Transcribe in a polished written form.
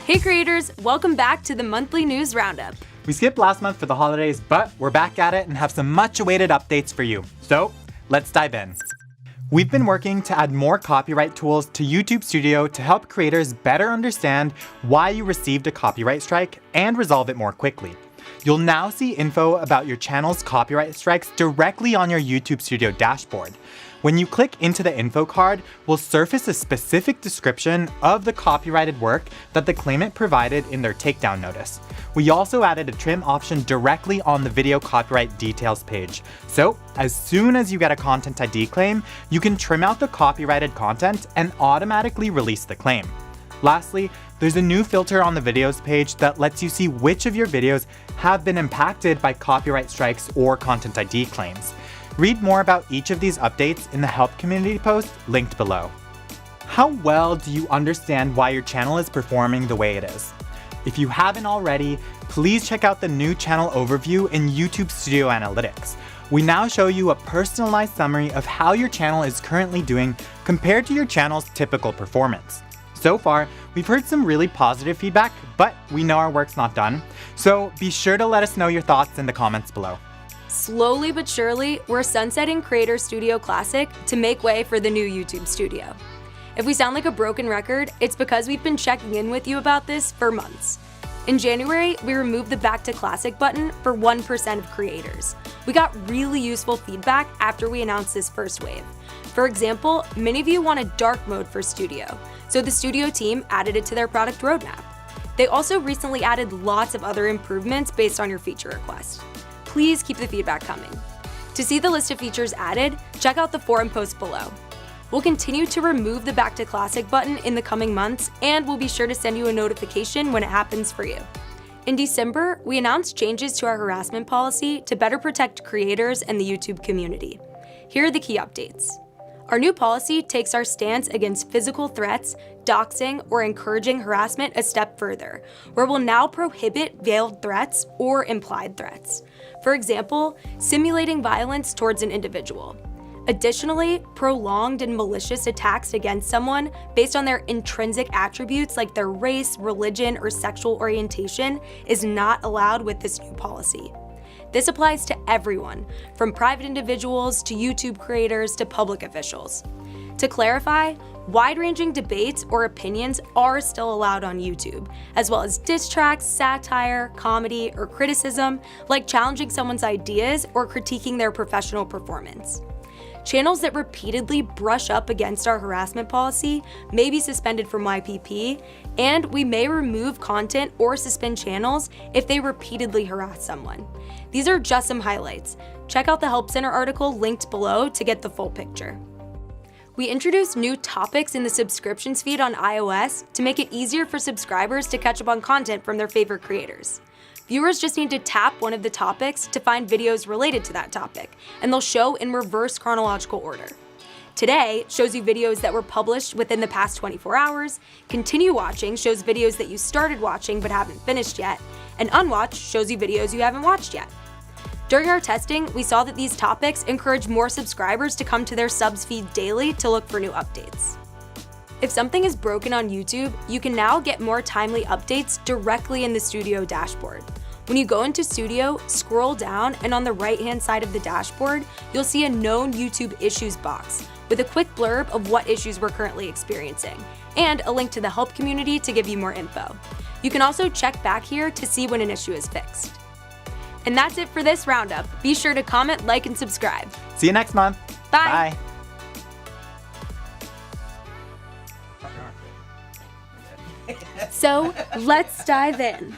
Hey creators, welcome back to the monthly news roundup. We skipped last month for the holidays, but we're back at it and have some much awaited updates for you. So let's dive in. We've been working to add more copyright tools to YouTube Studio to help creators better understand why you received a copyright strike and resolve it more quickly. You'll now see info about your channel's copyright strikes directly on your YouTube Studio dashboard. When you click into the info card, we'll surface a specific description of the copyrighted work that the claimant provided in their takedown notice. We also added a trim option directly on the video copyright details page. So, as soon as you get a Content ID claim, you can trim out the copyrighted content and automatically release the claim. Lastly, there's a new filter on the videos page that lets you see which of your videos have been impacted by copyright strikes or Content ID claims. Read more about each of these updates in the Help Community post linked below. How well do you understand why your channel is performing the way it is? If you haven't already, please check out the new channel overview in YouTube Studio Analytics. We now show you a personalized summary of how your channel is currently doing compared to your channel's typical performance. So far, we've heard some really positive feedback, but we know our work's not done. So be sure to let us know your thoughts in the comments below. Slowly but surely, we're sunsetting Creator Studio Classic to make way for the new YouTube Studio. If we sound like a broken record, it's because we've been checking in with you about this for months. In January, we removed the Back to Classic button for 1% of creators. We got really useful feedback after we announced this first wave. For example, many of you wanted dark mode for Studio, so the Studio team added it to their product roadmap. They also recently added lots of other improvements based on your feature request. Please keep the feedback coming. To see the list of features added, check out the forum post below. We'll continue to remove the Back to Classic button in the coming months, and we'll be sure to send you a notification when it happens for you. In December, we announced changes to our harassment policy to better protect creators and the YouTube community. Here are the key updates. Our new policy takes our stance against physical threats, doxing, or encouraging harassment a step further, where we'll now prohibit veiled threats or implied threats. For example, simulating violence towards an individual. Additionally, prolonged and malicious attacks against someone based on their intrinsic attributes like their race, religion, or sexual orientation is not allowed with this new policy. This applies to everyone, from private individuals to YouTube creators to public officials. To clarify, wide-ranging debates or opinions are still allowed on YouTube, as well as diss tracks, satire, comedy, or criticism, like challenging someone's ideas or critiquing their professional performance. Channels that repeatedly brush up against our harassment policy may be suspended from YPP, and we may remove content or suspend channels if they repeatedly harass someone. These are just some highlights. Check out the Help Center article linked below to get the full picture. We introduced new topics in the subscriptions feed on iOS to make it easier for subscribers to catch up on content from their favorite creators. Viewers just need to tap one of the topics to find videos related to that topic, and they'll show in reverse chronological order. Today shows you videos that were published within the past 24 hours, Continue Watching shows videos that you started watching but haven't finished yet, and Unwatched shows you videos you haven't watched yet. During our testing, we saw that these topics encourage more subscribers to come to their subs feed daily to look for new updates. If something is broken on YouTube, you can now get more timely updates directly in the Studio dashboard. When you go into Studio, scroll down, and on the right-hand side of the dashboard, you'll see a Known YouTube Issues box with a quick blurb of what issues we're currently experiencing, and a link to the Help community to give you more info. You can also check back here to see when an issue is fixed. And that's it for this roundup. Be sure to comment, like, and subscribe. See you next month. Bye. Bye. So let's dive in.